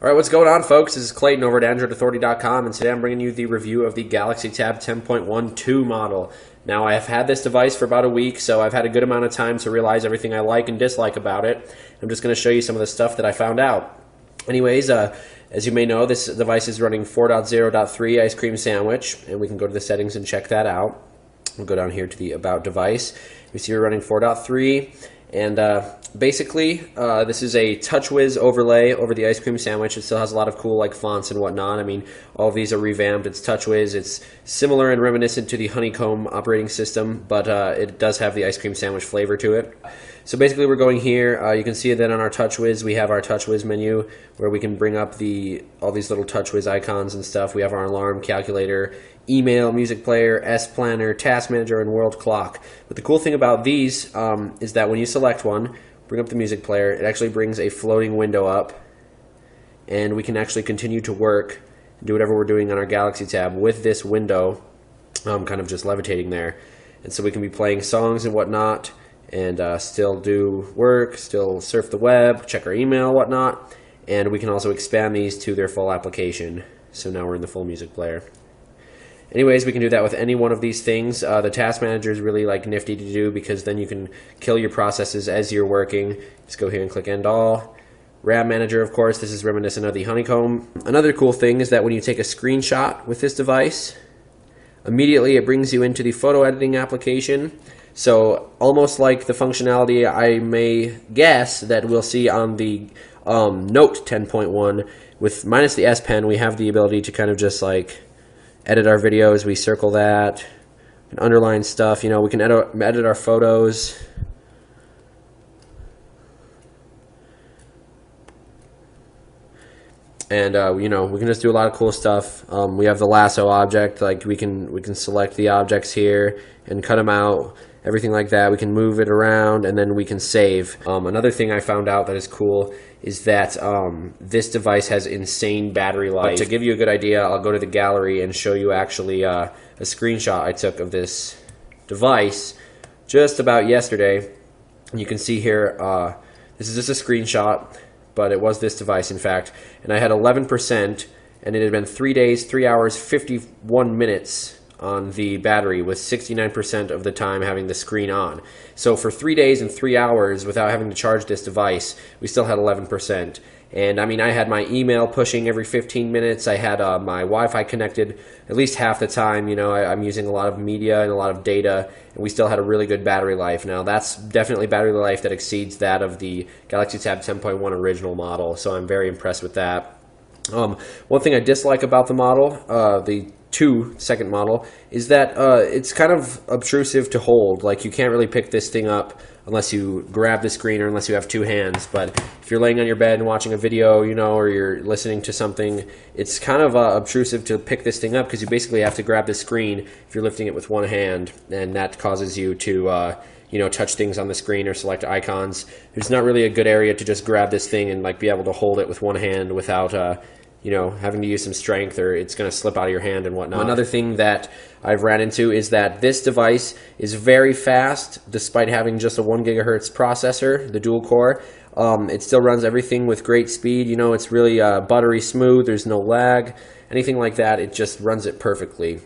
All right, what's going on, folks? This is Clayton over at AndroidAuthority.com, and today I'm bringing you the review of the Galaxy Tab 10.12 model. Now, I have had this device for about a week, so I've had a good amount of time to realize everything I like and dislike about it. I'm just going to show you some of the stuff that I found out. Anyways, as you may know, this device is running 4.0.3 Ice Cream Sandwich, and we can go to the settings and check that out. We'll go down here to the About device. We see we're running 4.3. And basically, this is a TouchWiz overlay over the ice cream sandwich. It still has a lot of cool like fonts and whatnot. I mean, all of these are revamped. It's TouchWiz. It's similar and reminiscent to the Honeycomb operating system, but it does have the ice cream sandwich flavor to it. So basically, we're going here. You can see that on our TouchWiz, we have our TouchWiz menu where we can bring up all these little TouchWiz icons and stuff. We have our alarm, calculator, email, music player, S Planner, task manager, and world clock. But the cool thing about these is that when you select one, bring up the music player, it actually brings a floating window up, and we can actually continue to work and do whatever we're doing on our Galaxy Tab with this window kind of just levitating there. And so we can be playing songs and whatnot, and still do work, still surf the web, check our email, whatnot, and we can also expand these to their full application. So now we're in the full music player. Anyways, we can do that with any one of these things. The task manager is really like nifty to do because then you can kill your processes as you're working. Just go here and click end all. RAM manager, of course, this is reminiscent of the Honeycomb. Another cool thing is that when you take a screenshot with this device, immediately it brings you into the photo editing application. So almost like the functionality I may guess that we'll see on the Note 10.1 with minus the S Pen, we have the ability to kind of just like edit our videos. We circle that and underline stuff. You know, we can edit our photos. And you know, we can just do a lot of cool stuff. We have the lasso object, like we can select the objects here and cut them out, everything like that. We can move it around, and then we can save. Another thing I found out that is cool is that this device has insane battery life. But to give you a good idea, I'll go to the gallery and show you actually a screenshot I took of this device just about yesterday. You can see here, this is just a screenshot, but it was this device, in fact, and I had 11%, and it had been 3 days, 3 hours, 51 minutes on the battery, with 69% of the time having the screen on. So for 3 days and 3 hours without having to charge this device, we still had 11%. And I mean, I had my email pushing every 15 minutes. I had my Wi-Fi connected at least half the time. You know, I'm using a lot of media and a lot of data, and we still had a really good battery life. Now, that's definitely battery life that exceeds that of the Galaxy Tab 10.1 original model, so I'm very impressed with that. One thing I dislike about the model, the second model, is that it's kind of obtrusive to hold. Like, you can't really pick this thing up unless you grab the screen or unless you have two hands. But if you're laying on your bed and watching a video, you know, or you're listening to something, it's kind of obtrusive to pick this thing up because you basically have to grab the screen if you're lifting it with one hand, and that causes you to you know, touch things on the screen or select icons. There's not really a good area to just grab this thing and like be able to hold it with one hand without you know, having to use some strength, or it's going to slip out of your hand and whatnot. Another thing that I've ran into is that this device is very fast, despite having just a 1 gigahertz processor, the dual core. It still runs everything with great speed. You know, it's really buttery smooth. There's no lag, anything like that. It just runs it perfectly.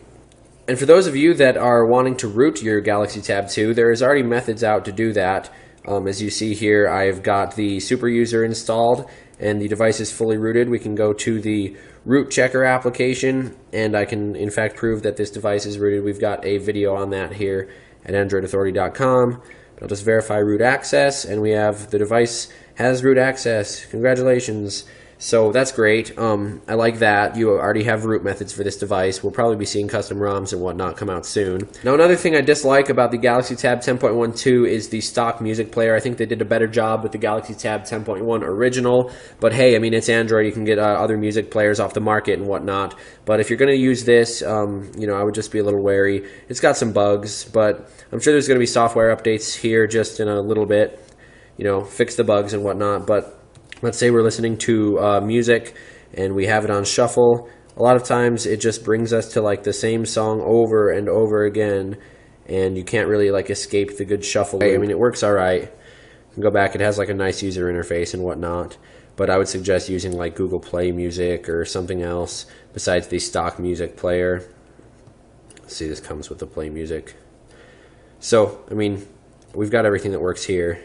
And for those of you that are wanting to root your Galaxy Tab 2, there is already methods out to do that. As you see here, I've got the super user installed, and the device is fully rooted. We can go to the root checker application, and I can in fact prove that this device is rooted. We've got a video on that here at AndroidAuthority.com. I'll just verify root access, and we have the device has root access. Congratulations. So that's great. I like that. You already have root methods for this device. We'll probably be seeing custom ROMs and whatnot come out soon. Now, another thing I dislike about the Galaxy Tab 10.12 is the stock music player. I think they did a better job with the Galaxy Tab 10.1 original. But hey, I mean, it's Android. You can get other music players off the market and whatnot. But if you're going to use this, you know, I would just be a little wary. It's got some bugs, but I'm sure there's going to be software updates here just in a little bit. You know, fix the bugs and whatnot. But let's say we're listening to music and we have it on shuffle. A lot of times it just brings us to like the same song over and over again, and you can't really like escape the good shuffle. I mean, it works all right. can go back. It has like a nice user interface and whatnot, but I would suggest using like Google Play Music or something else besides the stock music player. Let's see, this comes with the Play Music. So, I mean, we've got everything that works here.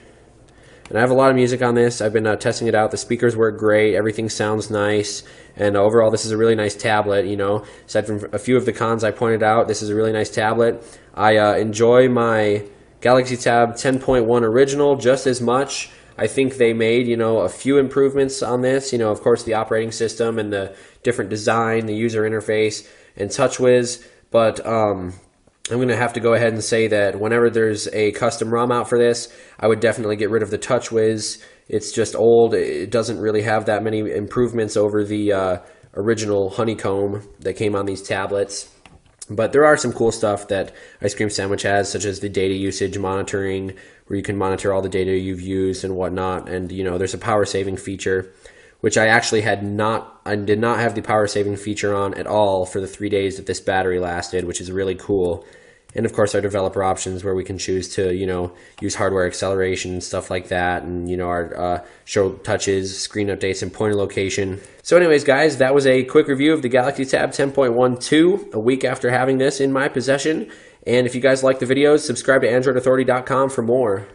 And I have a lot of music on this. I've been testing it out. The speakers work great. Everything sounds nice. And overall, this is a really nice tablet, you know. Aside from a few of the cons I pointed out, this is a really nice tablet. I enjoy my Galaxy Tab 10.1 original just as much. I think they made, you know, a few improvements on this. You know, of course, the operating system and the different design, the user interface, and TouchWiz. But I'm going to have to go ahead and say that whenever there's a custom ROM out for this, I would definitely get rid of the TouchWiz. It's just old. It doesn't really have that many improvements over the original Honeycomb that came on these tablets. But there are some cool stuff that Ice Cream Sandwich has, such as the data usage monitoring, where you can monitor all the data you've used and whatnot. And, you know, there's a power saving feature, which I actually did not have the power saving feature on at all for the 3 days that this battery lasted, which is really cool. And of course, our developer options where we can choose to, you know, use hardware acceleration and stuff like that. And, you know, our show touches, screen updates, and pointer location. So anyways, guys, that was a quick review of the Galaxy Tab 10.12, a week after having this in my possession. And if you guys like the videos, subscribe to AndroidAuthority.com for more.